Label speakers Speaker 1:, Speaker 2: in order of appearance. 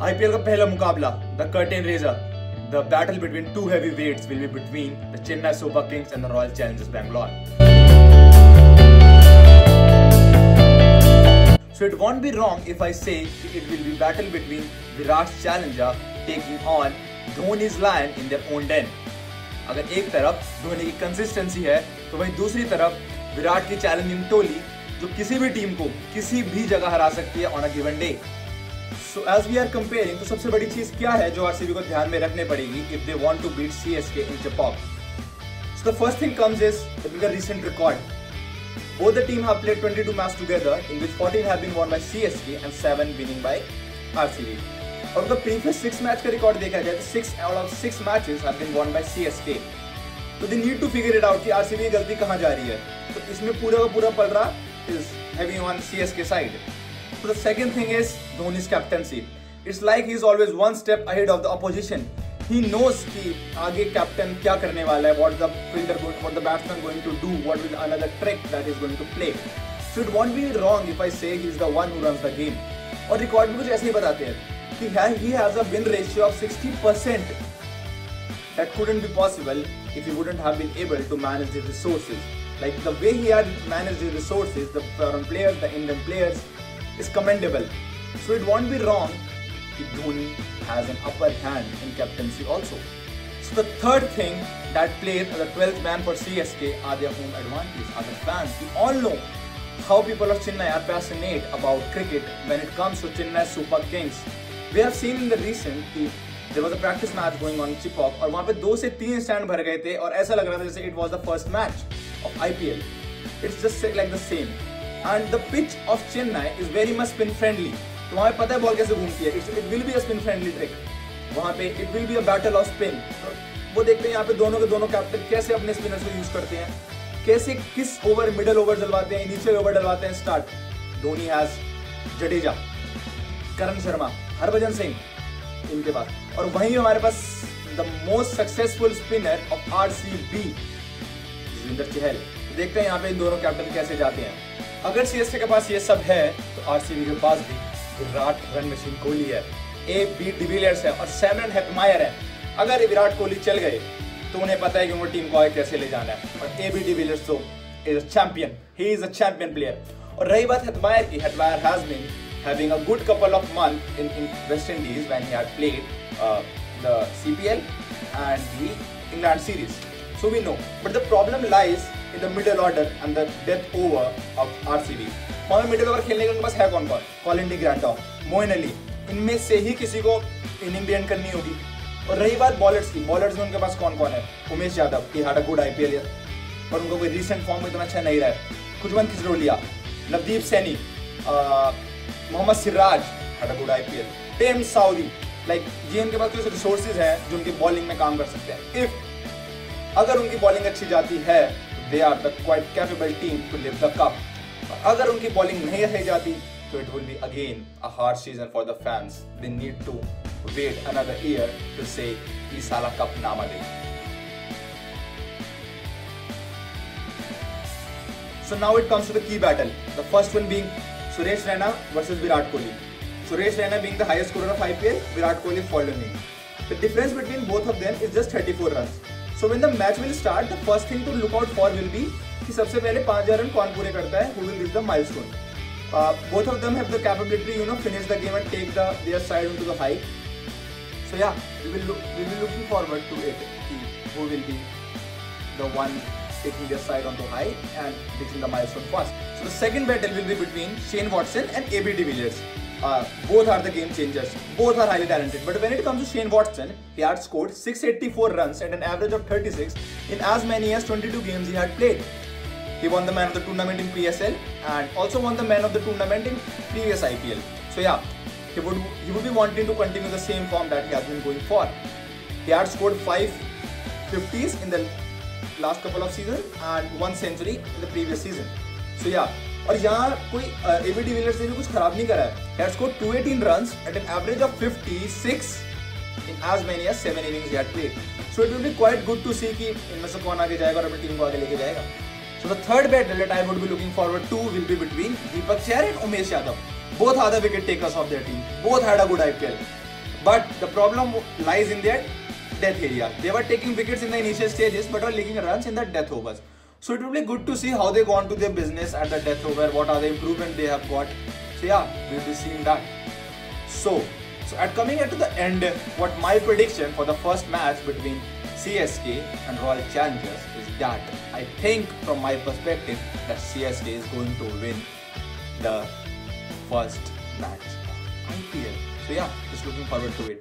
Speaker 1: IPL का पहला मुकाबला, the curtain raiser, the battle between two heavyweights will be between the Chennai Super Kings and the Royal Challengers Bangalore. So it won't be wrong if I say it will be battle between Virat's challenger taking on Dhoni's lion in their own den. अगर एक तरफ धोनी की consistency है तो वहीं दूसरी तरफ विराट की चैलेंजिंग टोली जो किसी भी टीम को किसी भी जगह हरा सकती है on a given day. So as we are comparing, तो सबसे बड़ी चीज क्या है जो आरसीबी को ध्यान में रखने पड़ेगी if they want to beat CSK in Chepauk. So the first thing comes is the recent record. Both the team have played 22 matches together, in which 14 have been won by CSK and 7 winning by RCB. और उनका previous 6 match का record देखा जाए तो 6 out of 6 matches have been won by CSK. तो they need to figure it out कि RCB की गलती कहाँ जा रही है. तो इसमें पूरा का पूरा पलड़ा is heavy on CSK side. So the second thing is Dhoni's captaincy. It's like he's always one step ahead of the opposition. He knows कि आगे captain क्या करने वाला है, what the fielder going, what the batsman going to do, what is another trick that is going to play. So it won't be wrong if I say he's the one who runs the game. और record भी कुछ ऐसे ही बताते हैं कि he has a win ratio of 60%. That couldn't be possible if he wouldn't have been able to manage his resources. Like the way he had managed his resources, the foreign players, the Indian players, is commendable. So it won't be wrong if Dhoni has an upper hand in captaincy also. So the third thing that plays as a 12th man for CSK are their home advantage, are the fans. We all know how people of Chennai are passionate about cricket when it comes to Chennai Super Kings. We have seen in the recent कि there was a practice match going on in Chepauk और वहाँ पे 2 से 3 stand भर गए थे और ऐसा लग रहा था जैसे it was the first match of IPL. It's just like the same. And the pitch of Chennai is very much spin friendly. तो वहाँ पे पता है बॉल कैसे घूमती है. It will be a spin friendly trick. वहाँ पे it will be a battle of spin. तो वो देखते हैं यहाँ पे दोनों के दोनों कैप्टन कैसे अपने स्पिनर्स को यूज करते हैं, कैसे किस ओवर मिडल ओवर डलवाते हैं, इनिशियल ओवर डलवाते हैं. स्टार्ट धोनी हैज जडेजा, करण शर्मा, हरभजन सिंह इनके पास, और वहीं हमारे पास the most successful spinner of RCB Yuzvendra Chahal. देखते हैं यहाँ पे इन दोनों कैप्टन कैसे जाते हैं. अगर सीएसके के पास ये सब है तो आरसीबी के पास भी विराट रन मशीन कोहली है, ए.बी. डिविलियर्स है और सैमरन हेटमायर है. अगर विराट कोहली चल गए तो उन्हें पता है कि उनको टीम को आगे कैसे ले जाना है. और ए.बी. डिविलियर्स तो is a champion, he is a champion player. और रही बात हेटमायर की, Hetmyer has been having a good couple of months in West Indies when he had played the CPL and the England series. So we know, but the problem lies in the middle order and the death over of RCB. हमें middle over खेलने के उनके पास है कौन कौन? Colin de ग्रैंटॉ, Moin Ali, इनमें से ही किसी को इनिंग भी एंड करनी होगी. और रही बात बॉलर्स की, बॉलर्स में उनके पास कौन कौन है? Umesh Yadav, he had a good IPL और उनका कोई रीसेंट फॉर्म इतना अच्छा नहीं रहा है. Kulwant Khejroliya, Navdeep Saini, Mohammed Siraj had a good IPL. Tim Southee, like ये इनके पास कुछ रिसोर्सेज हैं जो उनकी बॉलिंग में काम कर सकते हैं. इफ अगर उनकी बॉलिंग अच्छी जाती है they are the quite capable team to lift the cup. अगर उनकी बॉलिंग नहीं रह जाती तो it will be again a hard season for the fans. They need to wait another year to say ये साला कप ना मिले. So now it comes to the key battle. The first one being Suresh Raina versus Virat Kohli. Suresh Raina being the highest scorer of IPL, Virat Kohli following. The difference between both of them is just 34 runs. So when the match will start, the first thing to look out for will be कि सबसे पहले 5000 run कौन पूरे करता है, who will reach the milestone. Both of them have the capability, finish the game and take their side into the high. So yeah, we will be looking forward to it. Who will be the one taking their side onto high and reaching the milestone first. So the second battle will be between Shane Watson and A.B. de Villiers. Both are the game changers. Both are highly talented. But when it comes to Shane Watson, he had scored 684 runs at an average of 36 in as many as 22 games he had played. He won the man of the tournament in PSL and also won the man of the tournament in previous IPL. So yeah, he would be wanting to continue the same form that he has been going for. He had scored 5 50s in the last couple of seasons and 1 century in the previous season. So yeah, और यहाँ कोई A.B. de Villiers ने भी कुछ खराब नहीं करा है. He had scored 218 runs at an average of 56 in as many as 7 innings he had played. So it will be quite good to see कि इनमें से कौन आगे जाएगा और अपनी टीम को आगे लेके जाएगा. So the third battle that I would be looking forward to will be between Deepak Chahar and Umesh Yadav. Both are the wicket takers of their team. Both had a good IPL. But the problem lies in their death area. They were taking wickets in the initial stages but were leaking runs in the death overs. So it will be good to see how they go on to their business at the death over, what are the improvements they have got. So yeah, we'll be seeing that. So at coming to the end, what my prediction for the first match between CSK and Royal Challengers is that I think from my perspective that CSK is going to win the first match of IPL. So yeah, just looking forward to it.